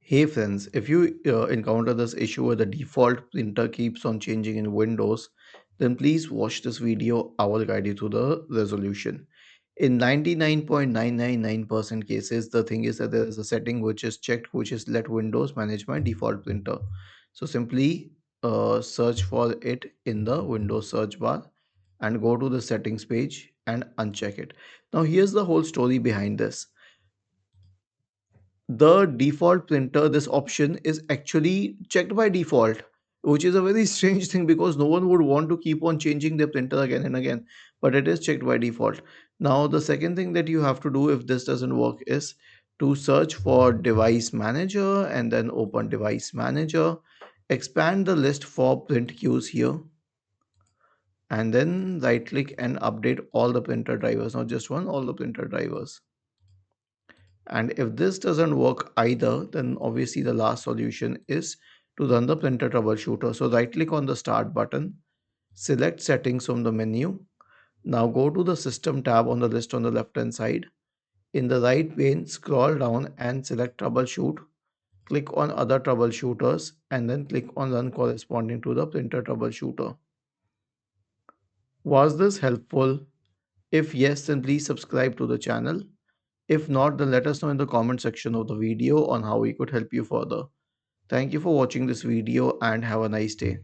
Hey friends, if you encounter this issue where the default printer keeps on changing in Windows, then please watch this video. I will guide you through the resolution. In 99.999% cases, the thing is that there is a setting which is checked, which is let Windows manage my default printer. So simply search for it in the Windows search bar and go to the settings page and uncheck it. Now here's the whole story behind this. The default printer, this option is actually checked by default, which is a very strange thing because no one would want to keep on changing their printer again and again, but it is checked by default. Now the second thing that you have to do if this doesn't work is to search for device manager and then open device manager, expand the list for print queues here, and then right click and update all the printer drivers, not just one, all the printer drivers. And if this doesn't work either, then obviously the last solution is to run the printer troubleshooter. So right click on the start button, select settings from the menu. Now go to the system tab on the list on the left hand side. In the right pane, scroll down and select troubleshoot. Click on other troubleshooters and then click on run corresponding to the printer troubleshooter. Was this helpful? If yes, then please subscribe to the channel. If not, then let us know in the comment section of the video on how we could help you further. Thank you for watching this video and have a nice day.